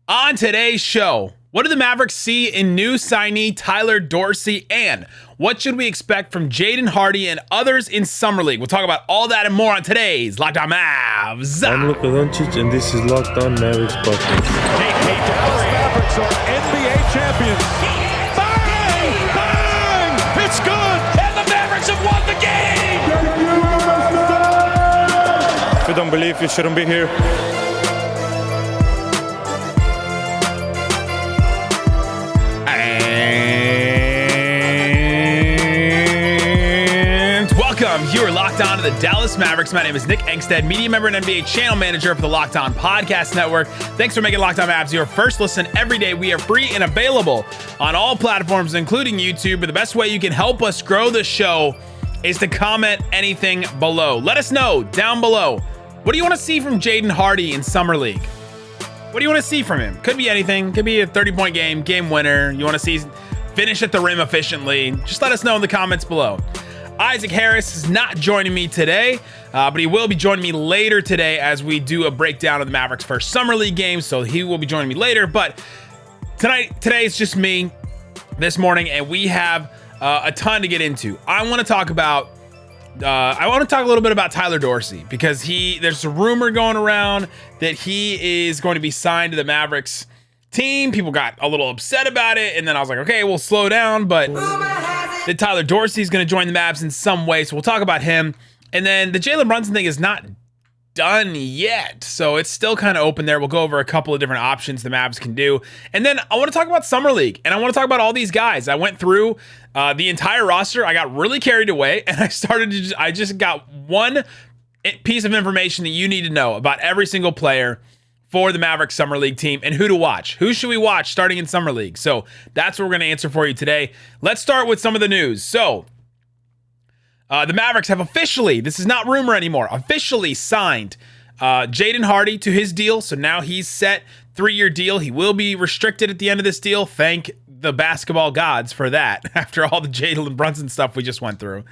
On today's show, what do the Mavericks see in new signee Tyler Dorsey, and what should we expect from Jaden Hardy and others in Summer League? We'll talk about all that and more on today's Locked On Mavs. I'm Luka Doncic, and this is Locked On Mavericks podcast. Dallas Mavericks are NBA champions. Bang! Bang! It's good! And the Mavericks have won the game! If you don't believe, you shouldn't be here. You are locked on to the Dallas Mavericks. My name is Nick Angstadt, media member and NBA channel manager for the Locked On Podcast Network. Thanks for making Locked On Mavs your first listen every day. We are free and available on all platforms, including YouTube. But the best way you can help us grow the show is to comment anything below. Let us know down below. What do you want to see from Jaden Hardy in Summer League? What do you want to see from him? Could be anything. Could be a 30-point game winner. You want to see finish at the rim efficiently? Just let us know in the comments below. Isaac Harris is not joining me today, but he will be joining me later today as we do a breakdown of the Mavericks' first Summer League game, so he will be joining me later. But today it's just me this morning, and we have a ton to get into. I want to talk a little bit about Tyler Dorsey, because there's a rumor going around that he is going to be signed to the Mavericks team. People got a little upset about it, and then I was like, okay, we'll slow down, but that Tyler Dorsey is going to join the Mavs in some way, so we'll talk about him. And then the Jalen Brunson thing is not done yet, so it's still kind of open there. We'll go over a couple of different options the Mavs can do. And then I want to talk about Summer League, and I want to talk about all these guys. I went through the entire roster. I got really carried away, and I just got one piece of information that you need to know about every single player for the Mavericks Summer League team and who to watch. Who should we watch starting in Summer League? So that's what we're going to answer for you today. Let's start with some of the news. So the Mavericks have officially, this is not rumor anymore, officially signed Jaden Hardy to his deal. So now he's set, 3-year deal. He will be restricted at the end of this deal. Thank the basketball gods for that after all the Jalen Brunson stuff we just went through.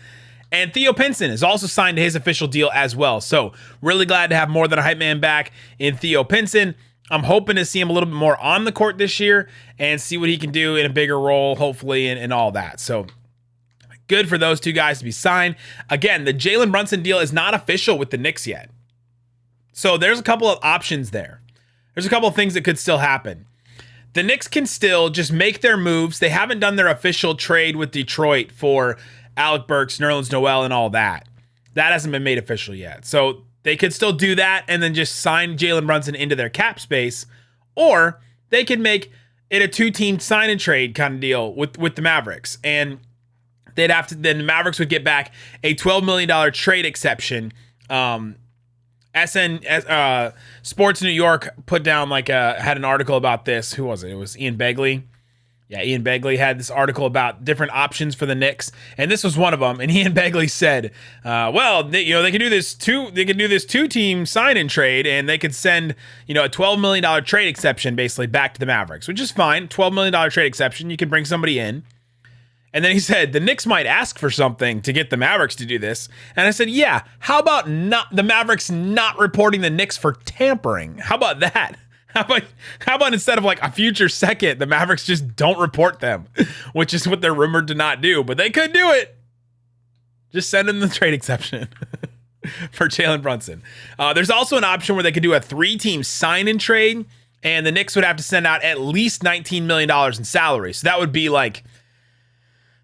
And Theo Pinson is also signed to his official deal as well. So really glad to have more than a hype man back in Theo Pinson. I'm hoping to see him a little bit more on the court this year and see what he can do in a bigger role, hopefully, and all that. So good for those two guys to be signed. Again, the Jalen Brunson deal is not official with the Knicks yet. So there's a couple of options there. There's a couple of things that could still happen. The Knicks can still just make their moves. They haven't done their official trade with Detroit for Alec Burks, Nerlens Noel, and all that. That hasn't been made official yet. So they could still do that and then just sign Jalen Brunson into their cap space. Or they could make it a 2-team sign and trade kind of deal with the Mavericks. And then the Mavericks would get back a $12 million trade exception. Sports New York put down had an article about this. Who was it? It was Ian Begley. Yeah, Ian Begley had this article about different options for the Knicks, and this was one of them. And Ian Begley said, they can do this 2-team sign-in trade, and they could send a $12 million trade exception basically back to the Mavericks, which is fine. $12 million trade exception, you can bring somebody in. And then he said the Knicks might ask for something to get the Mavericks to do this. And I said, yeah, how about not the Mavericks not reporting the Knicks for tampering? How about that? How about instead of a future second, the Mavericks just don't report them, which is what they're rumored to not do, but they could do it. Just send them the trade exception for Jalen Brunson. There's also an option where they could do a 3-team sign-in trade, and the Knicks would have to send out at least $19 million in salary. So that would be I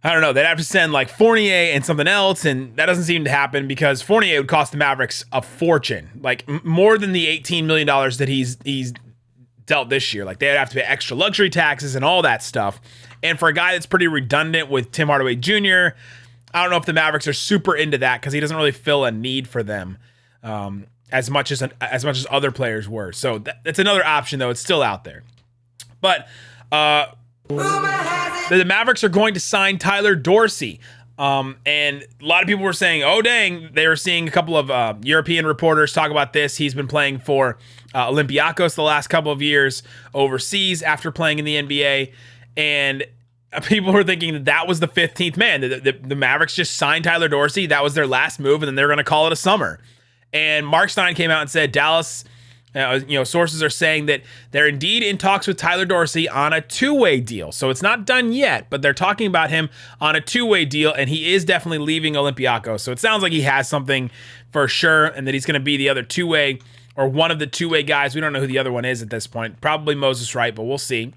don't know, they'd have to send Fournier and something else, and that doesn't seem to happen because Fournier would cost the Mavericks a fortune, more than the $18 million that he's dealt this year. They'd have to pay extra luxury taxes and all that stuff. And for a guy that's pretty redundant with Tim Hardaway Jr., I don't know if the Mavericks are super into that because he doesn't really fill a need for them as much as other players were. So that's another option, though. It's still out there. But the Mavericks are going to sign Tyler Dorsey. And a lot of people were saying, oh, dang, they were seeing a couple of European reporters talk about this. He's been playing for Olympiacos the last couple of years overseas after playing in the NBA. And people were thinking that was the 15th man. The Mavericks just signed Tyler Dorsey. That was their last move, and then they're going to call it a summer. And Mark Stein came out and said Dallas Sources are saying that they're indeed in talks with Tyler Dorsey on a two-way deal. So it's not done yet, but they're talking about him on a two-way deal, and he is definitely leaving Olympiacos. So it sounds like he has something for sure, and that he's going to be the other two-way or one of the two-way guys. We don't know who the other one is at this point. Probably Moses Wright, but we'll see.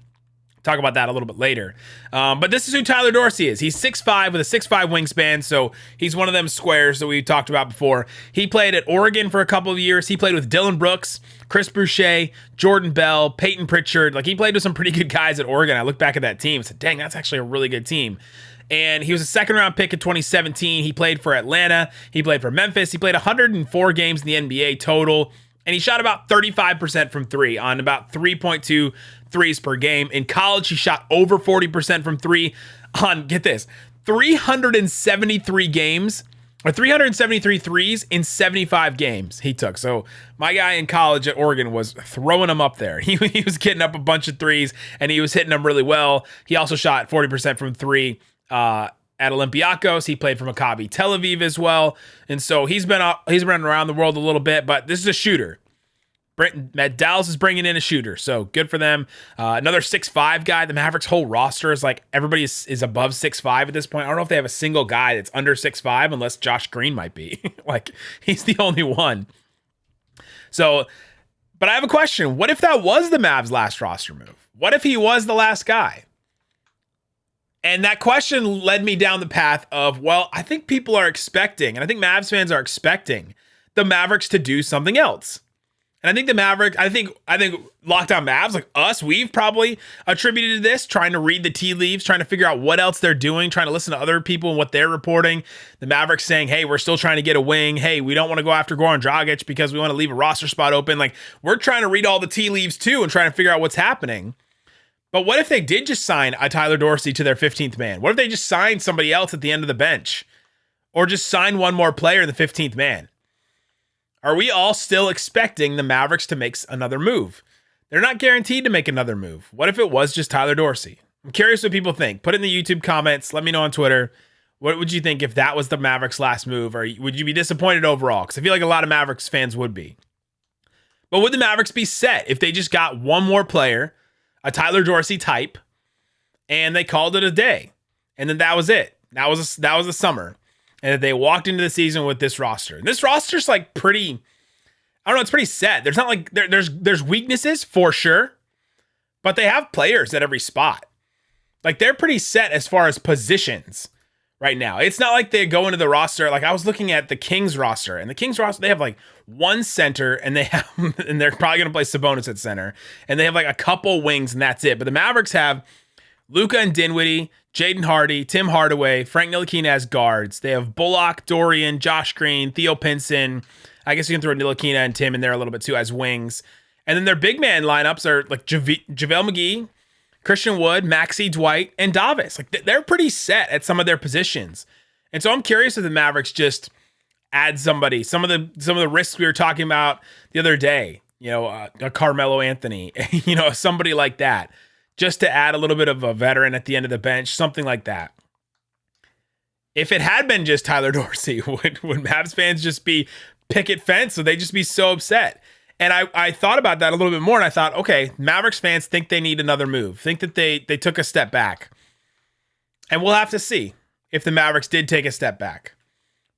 Talk about that a little bit later. But this is who Tyler Dorsey is. He's 6'5" with a 6'5" wingspan, so he's one of them squares that we talked about before. He played at Oregon for a couple of years. He played with Dylan Brooks, Chris Boucher, Jordan Bell, Peyton Pritchard. Like, he played with some pretty good guys at Oregon. I look back at that team and said, dang, that's actually a really good team. And he was a second-round pick in 2017. He played for Atlanta. He played for Memphis. He played 104 games in the NBA total. And he shot about 35% from three on about 3.2 threes per game. In college, he shot over 40% from three on, get this, 373 games, or 373 threes in 75 games he took. So my guy in college at Oregon was throwing them up there. He was getting up a bunch of threes, and he was hitting them really well. He also shot 40% from three at Olympiacos. He played for Maccabi Tel Aviv as well. And so he's been around the world a little bit, but this is a shooter. Dallas is bringing in a shooter, so good for them. Another 6'5" guy. The Mavericks' whole roster is like everybody is above 6'5" at this point. I don't know if they have a single guy that's under 6'5", unless Josh Green might be. Like, he's the only one. So, but I have a question. What if that was the Mavs' last roster move? What if he was the last guy? And that question led me down the path of, well, I think people are expecting, and I think Mavs fans are expecting the Mavericks to do something else. And I think the Mavericks, I think Locked On Mavs, like us, we've probably attributed to this, trying to read the tea leaves, trying to figure out what else they're doing, trying to listen to other people and what they're reporting. The Mavericks saying, hey, we're still trying to get a wing. Hey, we don't want to go after Goran Dragic because we want to leave a roster spot open. Like, we're trying to read all the tea leaves too and trying to figure out what's happening. But what if they did just sign a Tyler Dorsey to their 15th man? What if they just signed somebody else at the end of the bench? Or just sign one more player in the 15th man? Are we all still expecting the Mavericks to make another move? They're not guaranteed to make another move. What if it was just Tyler Dorsey? I'm curious what people think. Put it in the YouTube comments. Let me know on Twitter. What would you think if that was the Mavericks' last move? Or would you be disappointed overall? Because I feel like a lot of Mavericks fans would be. But would the Mavericks be set if they just got one more player, a Tyler Dorsey type, and they called it a day? And then that was it. That was the summer. And they walked into the season with this roster. And this roster's like pretty, I don't know, it's pretty set. There's not like, there's weaknesses for sure, but they have players at every spot. Like, they're pretty set as far as positions right now. It's not like they go into the roster. Like, I was looking at the Kings roster, and the Kings roster, they have like one center, and they're probably going to play Sabonis at center. And they have like a couple wings, and that's it. But the Mavericks have Luka and Dinwiddie, Jaden Hardy, Tim Hardaway, Frank Ntilikina as guards. They have Bullock, Dorian, Josh Green, Theo Pinson. I guess you can throw Ntilikina and Tim in there a little bit too as wings. And then their big man lineups are like JaVale McGee, Christian Wood, Maxey, Dwight, and Davis. Like, they're pretty set at some of their positions. And so I'm curious if the Mavericks just add somebody. Some of the risks we were talking about the other day, a Carmelo Anthony, somebody like that. Just to add a little bit of a veteran at the end of the bench, something like that. If it had been just Tyler Dorsey, would Mavs fans just be picket fence? Would they just be so upset? And I thought about that a little bit more, and I thought, okay, Mavericks fans think they need another move, think that they took a step back. And we'll have to see if the Mavericks did take a step back.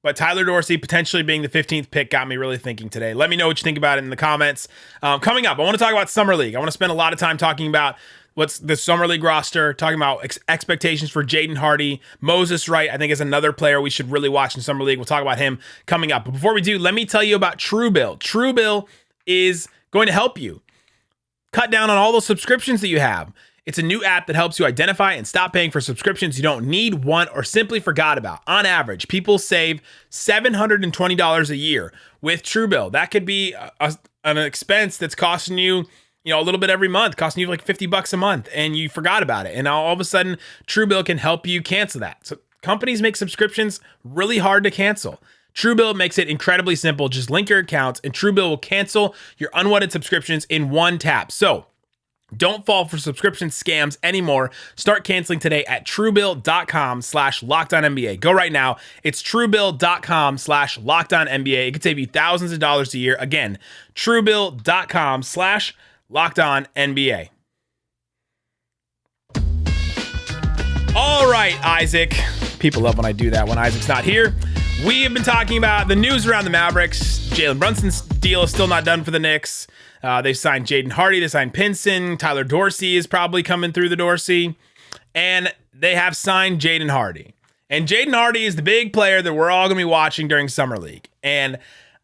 But Tyler Dorsey potentially being the 15th pick got me really thinking today. Let me know what you think about it in the comments. Coming up, I want to talk about Summer League. I want to spend a lot of time talking about what's the Summer League roster, talking about expectations for Jaden Hardy. Moses Wright, I think, is another player we should really watch in Summer League. We'll talk about him coming up. But before we do, let me tell you about Truebill. Truebill is going to help you cut down on all those subscriptions that you have. It's a new app that helps you identify and stop paying for subscriptions you don't need, want, or simply forgot about. On average, people save $720 a year with Truebill. That could be an expense that's costing you a little bit every month, costing you like $50 a month, and you forgot about it. And now all of a sudden, Truebill can help you cancel that. So companies make subscriptions really hard to cancel. Truebill makes it incredibly simple. Just link your accounts, and Truebill will cancel your unwanted subscriptions in one tap. So Don't fall for subscription scams anymore. Start canceling today at truebill.com/LockedOnNBA. Go right now. It's truebill.com/LockedOnNBA. It could save you thousands of dollars a year. Again, truebill.com/LockedOnNBA. All right, Isaac. People love when I do that when Isaac's not here. We have been talking about the news around the Mavericks. Jalen Brunson's deal is still not done for the Knicks. They signed Jaden Hardy. They signed Pinson. Tyler Dorsey is probably coming through the Dorsey. And they have signed Jaden Hardy. And Jaden Hardy is the big player that we're all going to be watching during Summer League. And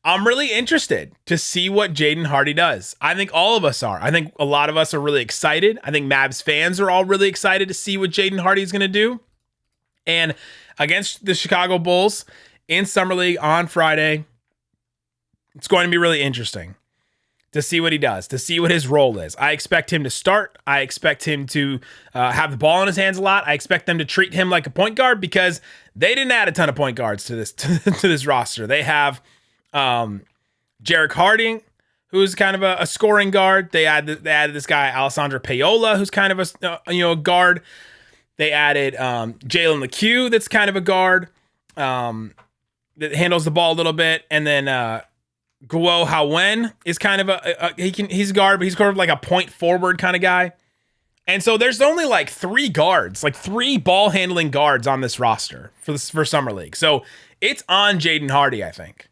I'm really interested to see what Jaden Hardy does. I think all of us are. I think a lot of us are really excited. I think Mavs fans are all really excited to see what Jaden Hardy is going to do. And against the Chicago Bulls in Summer League on Friday, it's going to be really interesting to see what he does, to see what his role is. I expect him to start. I expect him to have the ball in his hands a lot. I expect them to treat him like a point guard because they didn't add a ton of point guards to this to this roster. They have Jerrick Harding, who's kind of a scoring guard. They added this guy Alessandro Pajola, who's kind of a guard. They added Jalen Lecque, that's kind of a guard that handles the ball a little bit, and then Guo Haowen is kind of he's a guard, but he's kind of like a point forward kind of guy. And so there's only like three ball handling guards on this roster for Summer League. So it's on Jaden Hardy, I think.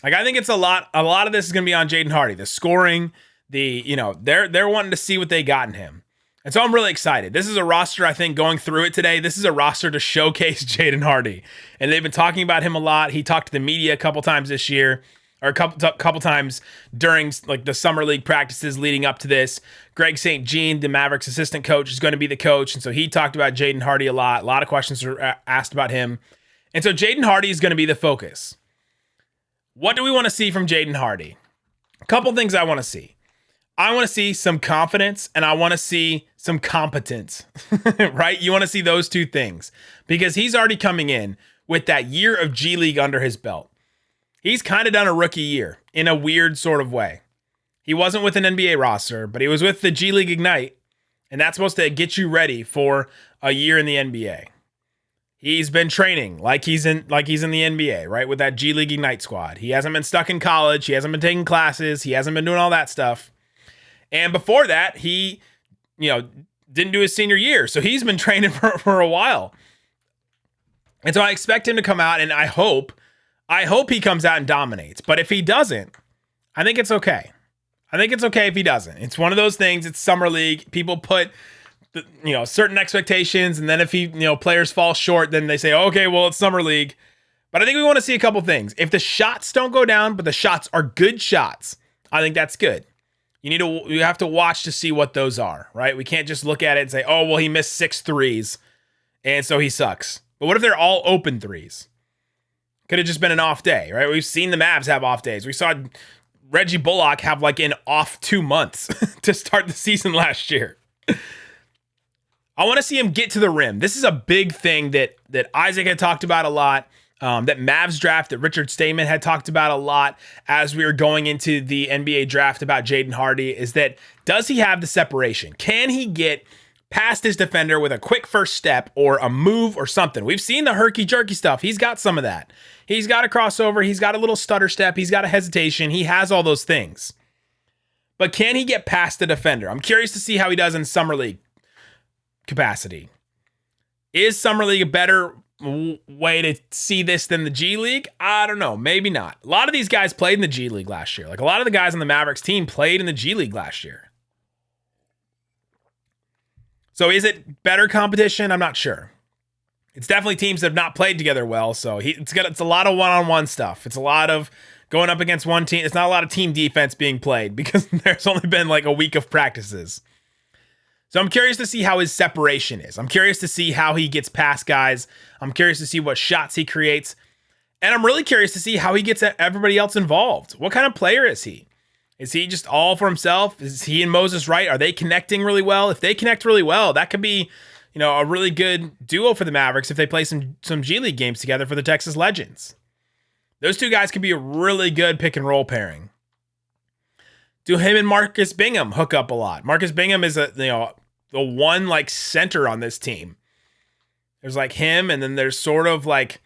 I think it's a lot of this is going to be on Jaden Hardy. The scoring, they're wanting to see what they got in him. And so I'm really excited. This is a roster, I think, going through it today, this is a roster to showcase Jaden Hardy. And they've been talking about him a lot. He talked to the media a couple times this year, or a couple times during like the Summer League practices leading up to this. Greg St. Jean, the Mavericks assistant coach, is going to be the coach. And so he talked about Jaden Hardy a lot. A lot of questions were asked about him. And so Jaden Hardy is going to be the focus. What do we want to see from Jaden Hardy? A couple things I want to see. I want to see some confidence and I want to see some competence, right? You want to see those two things because he's already coming in with that year of G League under his belt. He's kind of done a rookie year in a weird sort of way. He wasn't with an NBA roster, but he was with the G League Ignite, and that's supposed to get you ready for a year in the NBA. He's been training like he's in the NBA, right? With that G League Ignite squad. He hasn't been stuck in college. He hasn't been taking classes. He hasn't been doing all that stuff. And before that, he, didn't do his senior year. So he's been training for a while. And so I expect him to come out, and I hope he comes out and dominates. But if he doesn't, I think it's okay. I think it's okay if he doesn't. It's one of those things. It's Summer League. People put certain expectations, and then if players fall short, then they say, okay, well, it's Summer League. But I think we want to see a couple things. If the shots don't go down, but the shots are good shots, I think that's good. You have to watch to see what those are, right? We can't just look at it and say, oh, well, he missed 6 threes, and so he sucks. But what if they're all open threes? Could have just been an off day, right? We've seen the Mavs have off days. We saw Reggie Bullock have like an off 2 months to start the season last year. I want to see him get to the rim. This is a big thing that Isaac had talked about a lot, that Mavs draft that Richard Stayman had talked about a lot as we were going into the NBA draft about Jaden Hardy, is that does he have the separation? Can he get past his defender with a quick first step or a move or something? We've seen the herky-jerky stuff. He's got some of that. He's got a crossover. He's got a little stutter step. He's got a hesitation. He has all those things. But can he get past the defender? I'm curious to see how he does in Summer League capacity. Is Summer League a better way to see this than the G League? I don't know. Maybe not. A lot of these guys played in the G League last year. Like a lot of the guys on the Mavericks team played in the G League last year. So is it better competition? I'm not sure. It's definitely teams that have not played together well. So it's a lot of one-on-one stuff. It's a lot of going up against one team. It's not a lot of team defense being played because there's only been like a week of practices. So I'm curious to see how his separation is. I'm curious to see how he gets past guys. I'm curious to see what shots he creates. And I'm really curious to see how he gets everybody else involved. What kind of player is he? Is he just all for himself? Is he and Moses Wright, are they connecting really well? If they connect really well, that could be, a really good duo for the Mavericks if they play some G League games together for the Texas Legends. Those two guys could be a really good pick and roll pairing. Do him and Marcus Bingham hook up a lot? Marcus Bingham is the one like center on this team. There's like him, and then there's sort of like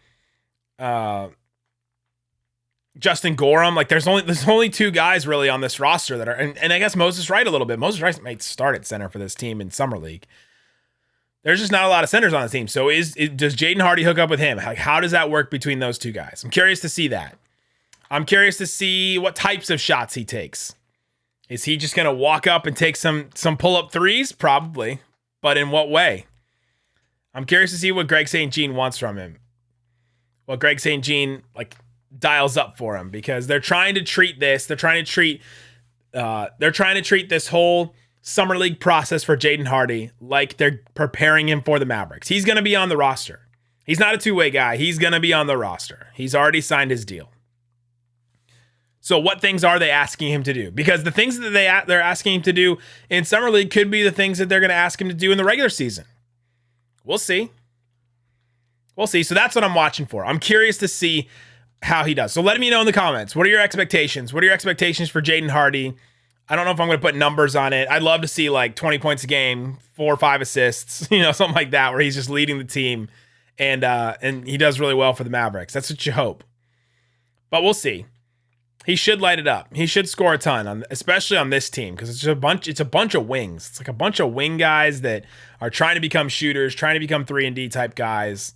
Justin Gorham. Like there's only two guys really on this roster that are, and I guess Moses Wright a little bit. Moses Wright might start at center for this team in Summer League. There's just not a lot of centers on the team. So does Jaden Hardy hook up with him? Like, how does that work between those two guys? I'm curious to see that. I'm curious to see what types of shots he takes. Is he just going to walk up and take some pull-up threes? Probably. But in what way? I'm curious to see what Greg St. Jean wants from him. What Greg St. Jean like dials up for him, because they're trying to treat this whole Summer League process for Jaden Hardy like they're preparing him for the Mavericks. He's going to be on the roster. He's not a two-way guy. He's going to be on the roster. He's already signed his deal. So what things are they asking him to do? Because the things that they're asking him to do in Summer League could be the things that they're going to ask him to do in the regular season. We'll see. So that's what I'm watching for. I'm curious to see how he does. So let me know in the comments. What are your expectations? What are your expectations for Jaden Hardy? I don't know if I'm going to put numbers on it. I'd love to see like 20 points a game, 4 or 5 assists, something like that, where he's just leading the team and he does really well for the Mavericks. That's what you hope. But we'll see. He should light it up. He should score a ton, especially on this team, because it's a bunch of wings. It's like a bunch of wing guys that are trying to become shooters, trying to become 3-and-D type guys.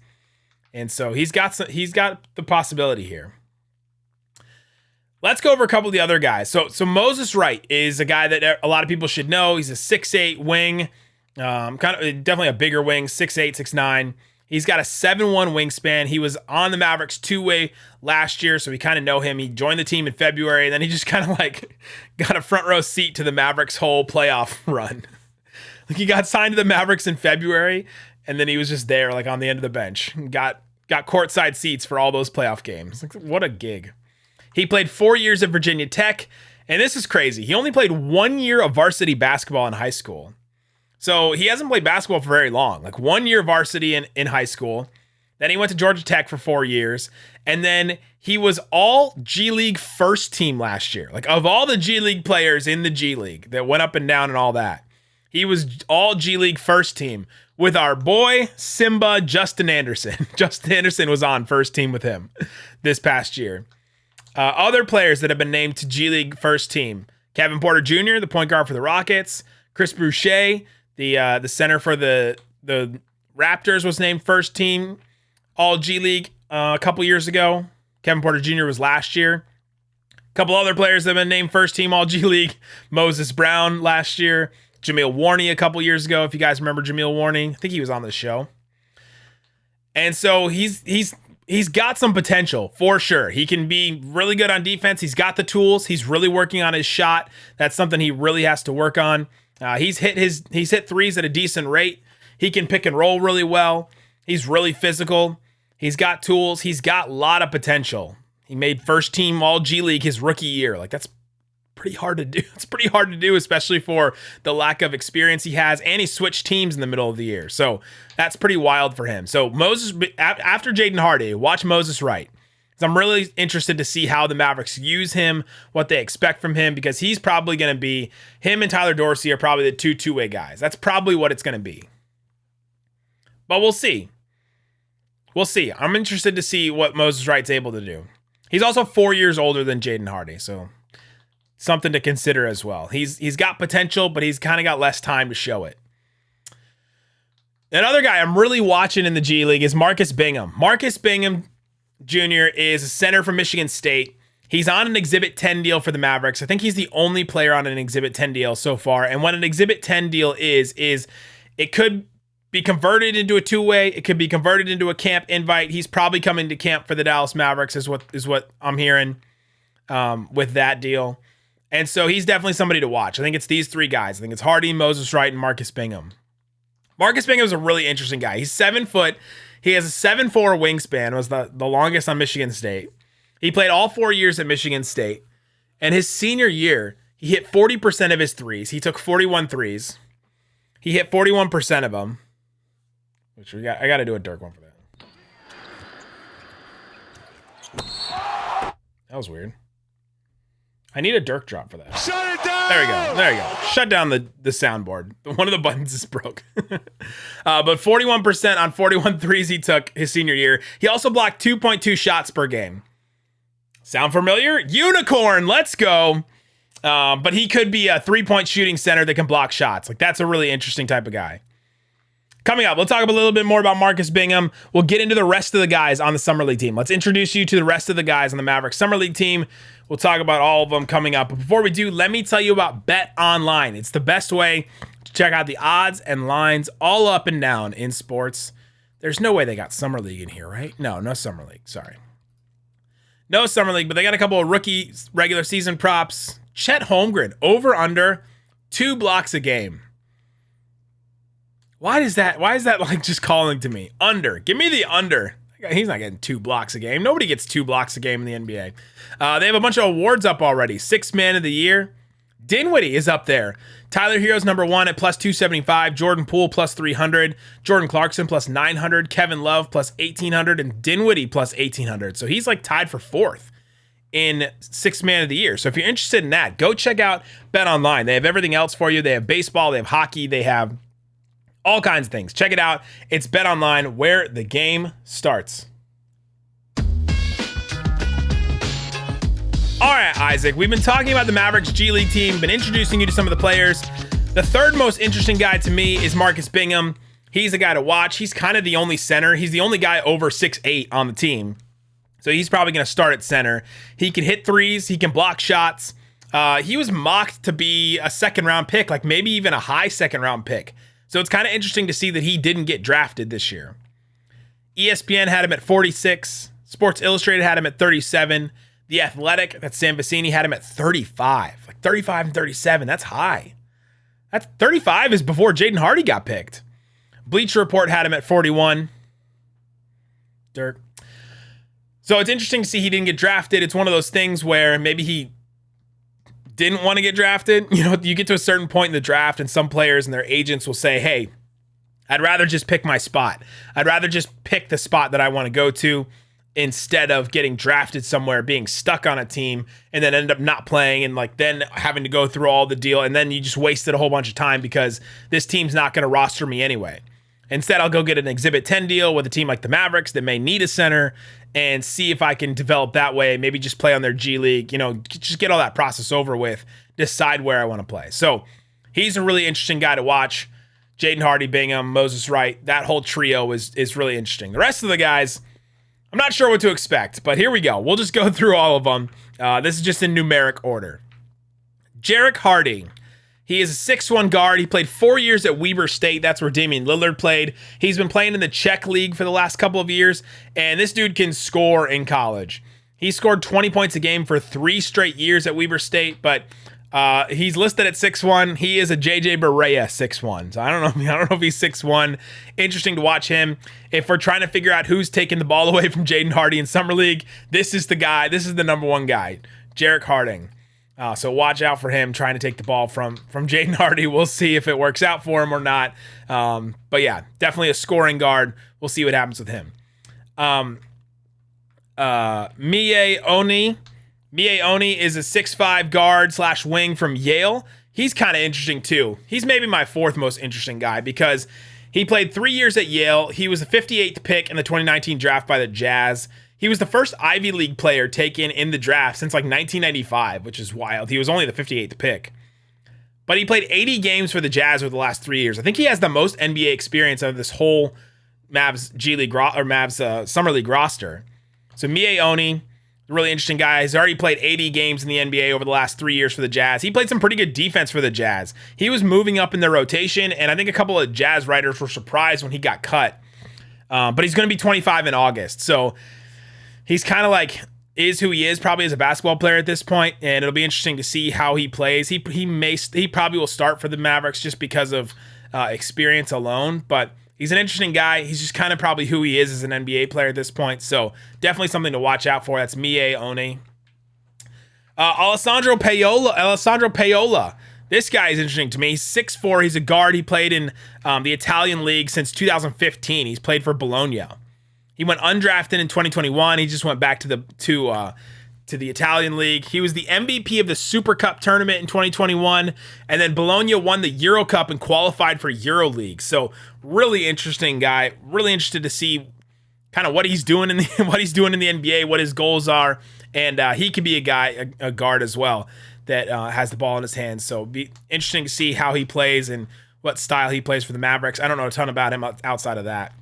And so he's got the possibility here. Let's go over a couple of the other guys. So Moses Wright is a guy that a lot of people should know. He's a 6'8" wing, definitely a bigger wing, 6'8", 6'9". He's got a 7'1" wingspan. He was on the Mavericks two-way last year, so we kind of know him. He joined the team in February, and then he just kind of like got a front row seat to the Mavericks' whole playoff run. Like he got signed to the Mavericks in February, and then he was just there, like on the end of the bench. Got courtside seats for all those playoff games. Like, what a gig. He played 4 years at Virginia Tech, and this is crazy. He only played 1 year of varsity basketball in high school. So he hasn't played basketball for very long, like 1 year varsity in high school. Then he went to Georgia Tech for 4 years. And then he was all G League first team last year. Like of all the G League players in the G League that went up and down and all that, he was all G League first team with our boy Simba Justin Anderson. Justin Anderson was on first team with him this past year. Other players that have been named to G League first team: Kevin Porter Jr., the point guard for the Rockets; Chris Boucher, the center for the Raptors, was named first team All G League a couple years ago. Kevin Porter Jr. was last year. A couple other players that have been named first team All G League: Moses Brown last year, Jamil Warney a couple years ago. If you guys remember Jamil Warney, I think he was on the show. And so he's got some potential for sure. He can be really good on defense. He's got the tools. He's really working on his shot. That's something he really has to work on. He's hit threes at a decent rate. He can pick and roll really well. He's really physical. He's got tools. He's got a lot of potential. He made first team All G League his rookie year. Like that's pretty hard to do. It's pretty hard to do, especially for the lack of experience he has. And he switched teams in the middle of the year. So that's pretty wild for him. So Moses, after Jaden Hardy, watch Moses Wright. So I'm really interested to see how the Mavericks use him, what they expect from him, because he's probably going to be, him and Tyler Dorsey are probably the two-way guys. That's probably what it's going to be. But we'll see. We'll see. I'm interested to see what Moses Wright's able to do. He's also 4 years older than Jaden Hardy, so something to consider as well. He's got potential, but he's kind of got less time to show it. Another guy I'm really watching in the G League is Marcus Bingham. Marcus Bingham Jr. is a center from Michigan State. He's on an Exhibit 10 deal for the Mavericks. I think he's the only player on an Exhibit 10 deal so far. And what an Exhibit 10 deal is it could be converted into a two-way. It could be converted into a camp invite. He's probably coming to camp for the Dallas Mavericks is what I'm hearing with that deal. And so he's definitely somebody to watch. I think it's these three guys. I think it's Hardy, Moses Wright, and Marcus Bingham. Marcus Bingham is a really interesting guy. He's 7 foot. He has a 7'4" wingspan. Was the longest on Michigan State. He played all 4 years at Michigan State. And his senior year, he hit 40% of his threes. He took 41 threes. He hit 41% of them. Which I got to do a Dirk one for that. That was weird. I need a Dirk drop for that. Shut it down! There we go. There you go. Shut down the soundboard. One of the buttons is broke. But 41% on 41 threes he took his senior year. He also blocked 2.2 shots per game. Sound familiar? Unicorn. Let's go. But he could be a 3-point shooting center that can block shots. Like, that's a really interesting type of guy. Coming up, we'll talk a little bit more about Marcus Bingham. We'll get into the rest of the guys on the Summer League team. Let's introduce you to the rest of the guys on the Mavericks Summer League team. We'll talk about all of them coming up. But before we do, let me tell you about BetOnline. It's the best way to check out the odds and lines all up and down in sports. There's no way they got Summer League in here, right? No Summer League. Sorry. No Summer League, but they got a couple of rookie regular season props. Chet Holmgren, over under 2 blocks a game. Why is that like just calling to me? Under. Give me the under. He's not getting 2 blocks a game. Nobody gets 2 blocks a game in the NBA. They have a bunch of awards up already. 6th man of the year. Dinwiddie is up there. Tyler Hero's number 1 at plus 275. Jordan Poole plus 300. Jordan Clarkson plus 900. Kevin Love plus 1800. And Dinwiddie plus 1800. So he's like tied for 4th in 6th man of the year. So if you're interested in that, go check out BetOnline. They have everything else for you. They have baseball. They have hockey. They have all kinds of things. Check it out. It's BetOnline, where the game starts. All right, Isaac, we've been talking about the Mavericks G League team, been introducing you to some of the players. The third most interesting guy to me is Marcus Bingham. He's the guy to watch. He's kind of the only center. He's the only guy over 6'8" on the team. So he's probably going to start at center. He can hit threes. He can block shots. He was mocked to be a second-round pick, like maybe even a high second-round pick. So it's kind of interesting to see that he didn't get drafted this year. ESPN had him at 46. Sports Illustrated had him at 37. The Athletic, that's Sam Vecini, had him at 35. Like 35 and 37, that's high. That's 35 is before Jaden Hardy got picked. Bleacher Report had him at 41. Dirk. So it's interesting to see he didn't get drafted. It's one of those things where maybe he didn't want to get drafted. You know, you get to a certain point in the draft and some players and their agents will say, hey, I'd rather just pick my spot. I'd rather just pick the spot that I want to go to instead of getting drafted somewhere, being stuck on a team, and then end up not playing and like then having to go through all the deal. And then you just wasted a whole bunch of time because this team's not going to roster me anyway. Instead, I'll go get an Exhibit 10 deal with a team like the Mavericks that may need a center and see if I can develop that way. Maybe just play on their G League, you know, just get all that process over with, decide where I want to play. So he's a really interesting guy to watch. Jaden Hardy, Bingham, Moses Wright, that whole trio is really interesting. The rest of the guys, I'm not sure what to expect, but here we go. We'll just go through all of them. This is just in numeric order. Jerrick Harding. He is a 6'1 guard. He played 4 years at Weber State. That's where Damian Lillard played. He's been playing in the Czech League for the last couple of years, and this dude can score in college. He scored 20 points a game for 3 straight years at Weber State, but he's listed at 6'1". He is a JJ Barea 6'1". So I don't know if he's 6'1". Interesting to watch him. If we're trying to figure out who's taking the ball away from Jaden Hardy in Summer League, this is the guy. This is the number 1 guy, Jerrick Harding. So watch out for him trying to take the ball from Jaden Hardy. We'll see if it works out for him or not. But yeah, definitely a scoring guard. We'll see what happens with him. Miye Oni. Miye Oni is a 6'5 guard / wing from Yale. He's kind of interesting too. He's maybe my 4th most interesting guy because he played 3 years at Yale. He was the 58th pick in the 2019 draft by the Jazz. He was the first Ivy League player taken in the draft since like 1995, which is wild. He was only the 58th pick. But he played 80 games for the Jazz over the last 3 years. I think he has the most NBA experience out of this whole Mavs G League or Mavs Summer League roster. So Miye Oni, really interesting guy. He's already played 80 games in the NBA over the last 3 years for the Jazz. He played some pretty good defense for the Jazz. He was moving up in their rotation, and I think a couple of Jazz writers were surprised when he got cut. But he's going to be 25 in August. So he's kind of like is who he is probably as a basketball player at this point, and it'll be interesting to see how he plays. He probably will start for the Mavericks just because of experience alone, but he's an interesting guy. He's just kind of probably who he is as an NBA player at this point, so definitely something to watch out for. That's Miye Oni. Alessandro Pajola. This guy is interesting to me. He's 6'4". He's a guard. He played in the Italian league since 2015. He's played for Bologna. He went undrafted in 2021. He just went back to to the Italian League. He was the MVP of the Super Cup tournament in 2021, and then Bologna won the Euro Cup and qualified for Euro League. So really interesting guy. Really interested to see kind of what he's doing in the NBA, what his goals are, and he could be a guy, a guard as well, that has the ball in his hands. So be interesting to see how he plays and what style he plays for the Mavericks. I don't know a ton about him outside of that.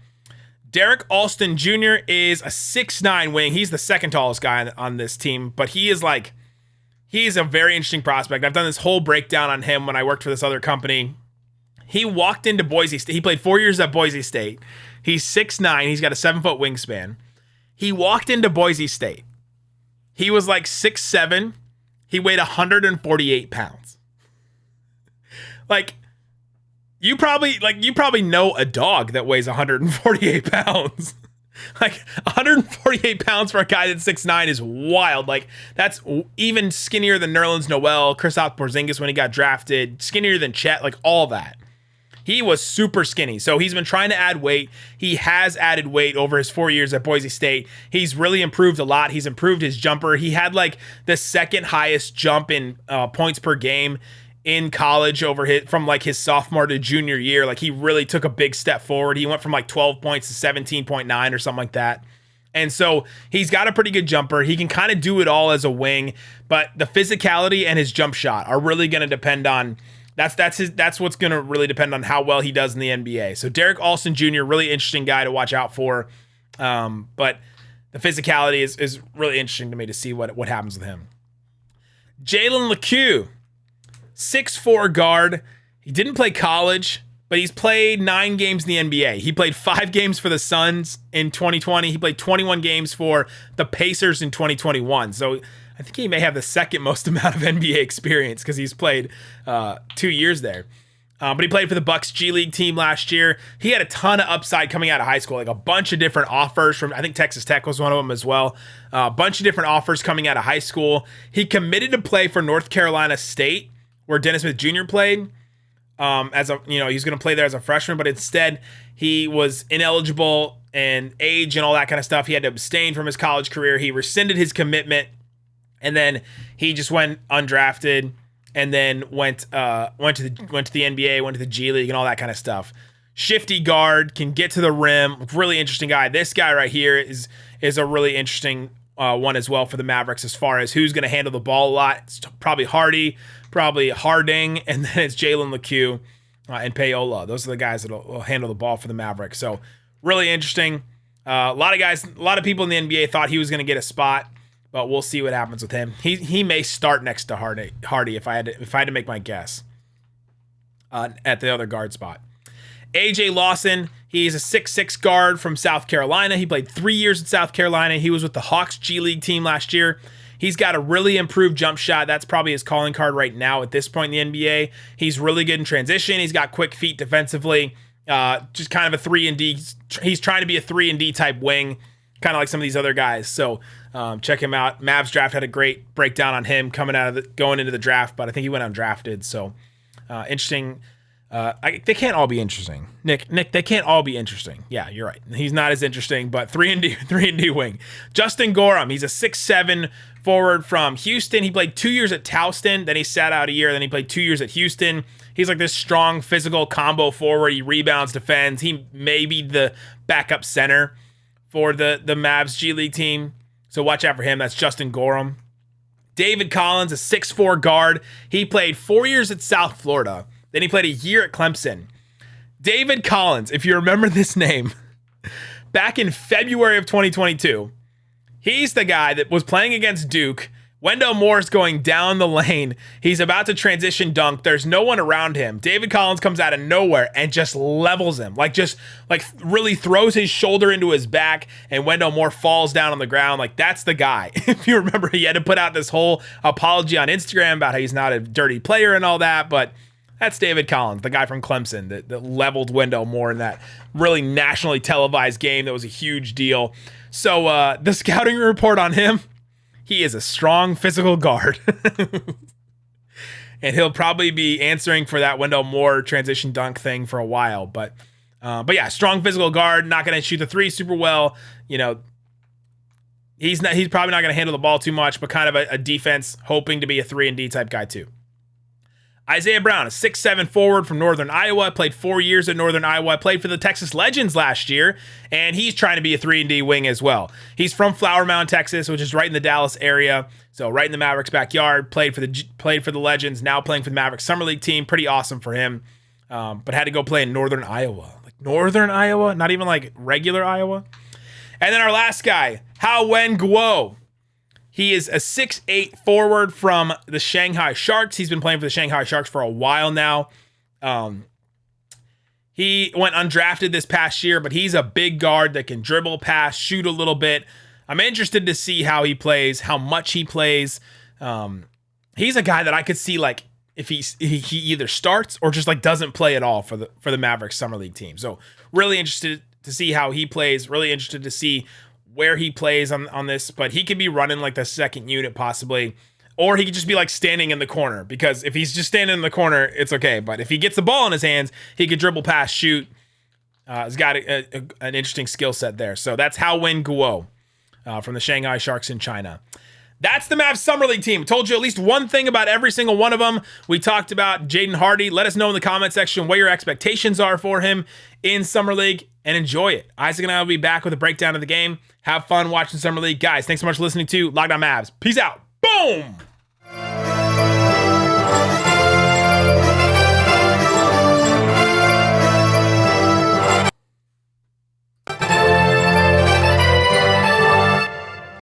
Derrick Alston Jr. is a 6'9" wing. He's the second tallest guy on this team, but he's a very interesting prospect. I've done this whole breakdown on him when I worked for this other company. He walked into Boise State. He played 4 years at Boise State. He's 6'9". He's got a 7-foot wingspan. He walked into Boise State. He was like 6'7". He weighed 148 pounds. You probably know a dog that weighs 148 pounds. 148 pounds for a guy that's 6'9" is wild. That's even skinnier than Nerlens Noel, Kristaps Porzingis when he got drafted, skinnier than Chet, all that. He was super skinny. So he's been trying to add weight. He has added weight over his 4 years at Boise State. He's really improved a lot. He's improved his jumper. He had the second highest jump in points per game in college from his sophomore to junior year. He really took a big step forward. He went from 12 points to 17.9 or something like that. And so he's got a pretty good jumper. He can kind of do it all as a wing, but the physicality and his jump shot are really going to depend on that's what's going to really depend on how well he does in the NBA. So Derrick Alston Jr., really interesting guy to watch out for. But the physicality is really interesting to me to see what happens with him. Jalen Lecque, 6'4" guard. He didn't play college, but he's played 9 games in the NBA. He played 5 games for the Suns in 2020. He played 21 games for the Pacers in 2021. So I think he may have the second most amount of NBA experience because he's played 2 years there. But he played for the Bucks G League team last year. He had a ton of upside coming out of high school, a bunch of different offers from, I think Texas Tech was one of them as well. A bunch of different offers coming out of high school. He committed to play for North Carolina State, where Dennis Smith Jr. played. He's going to play there as a freshman, but instead he was ineligible and age and all that kind of stuff. He had to abstain from his college career. He rescinded his commitment, and then he just went undrafted, and then went to the NBA, went to the G League, and all that kind of stuff. Shifty guard, can get to the rim. Really interesting guy. This guy right here is a really interesting one as well for the Mavericks as far as who's going to handle the ball a lot. It's probably Hardy, probably Harding, and then it's Jalen Lecque and Pajola. Those are the guys that will handle the ball for the Mavericks. So really interesting. A lot of people in the NBA thought he was going to get a spot, but we'll see what happens with him. He may start next to Hardy if I had to make my guess at the other guard spot. AJ Lawson, he's a 6'6" guard from South Carolina. He played 3 years at South Carolina. He was with the Hawks G League team last year. He's got a really improved jump shot. That's probably his calling card right now at this point in the NBA. He's really good in transition. He's got quick feet defensively. Just kind of a 3-and-D. He's trying to be a 3-and-D type wing, kind of like some of these other guys. So check him out. Mavs draft had a great breakdown on him going into the draft, but I think he went undrafted. So interesting. They can't all be interesting. Nick, they can't all be interesting. Yeah, you're right. He's not as interesting, but 3-and-D wing. Justin Gorham, he's a 6'7" forward from Houston. He played 2 years at Towson, then he sat out a year, then he played 2 years at Houston. He's like this strong physical combo forward. He rebounds, defends. He may be the backup center for the Mavs G League team. So watch out for him. That's Justin Gorham. David Collins, a 6'4" guard. He played 4 years at South Florida. Then he played a year at Clemson. David Collins, if you remember this name, back in February of 2022, he's the guy that was playing against Duke. Wendell Moore's going down the lane. He's about to transition dunk. There's no one around him. David Collins comes out of nowhere and just levels him. Really throws his shoulder into his back, and Wendell Moore falls down on the ground. That's the guy. If you remember, he had to put out this whole apology on Instagram about how he's not a dirty player and all that, but that's David Collins, the guy from Clemson that leveled Wendell Moore in that really nationally televised game that was a huge deal. So the scouting report on him, he is a strong physical guard. And he'll probably be answering for that Wendell Moore transition dunk thing for a while. But yeah, strong physical guard, not going to shoot the three super well. He's probably not going to handle the ball too much, but kind of a defense, hoping to be a 3-and-D type guy too. Isaiah Brown, a 6'7" forward from Northern Iowa, played 4 years at Northern Iowa, played for the Texas Legends last year, and he's trying to be a 3-and-D wing as well. He's from Flower Mound, Texas, which is right in the Dallas area, so right in the Mavericks' backyard. Played for the Legends, now playing for the Mavericks Summer League team. Pretty awesome for him, but had to go play in Northern Iowa. Like Northern Iowa, not even like regular Iowa. And then our last guy, Haowen Guo. He is a 6'8" forward from the Shanghai Sharks. He's been playing for the Shanghai Sharks for a while now. He went undrafted this past year, but he's a big guard that can dribble, pass, shoot a little bit. I'm interested to see how he plays, how much he plays. He's a guy that I could see like if he either starts or just like doesn't play at all for the Mavericks Summer League team. So really interested to see how he plays. Really interested to see where he plays on this, but he could be running like the second unit possibly, or he could just be like standing in the corner, because if he's just standing in the corner, it's okay. But if he gets the ball in his hands, he could dribble, pass, shoot. He's got an interesting skill set there. So that's Haowen Guo from the Shanghai Sharks in China. That's the Mavs Summer League team. Told you at least one thing about every single one of them. We talked about Jaden Hardy. Let us know in the comment section what your expectations are for him in Summer League, and enjoy it. Isaac and I will be back with a breakdown of the game. Have fun watching Summer League. Guys, thanks so much for listening to Locked On Mavs. Peace out. Boom!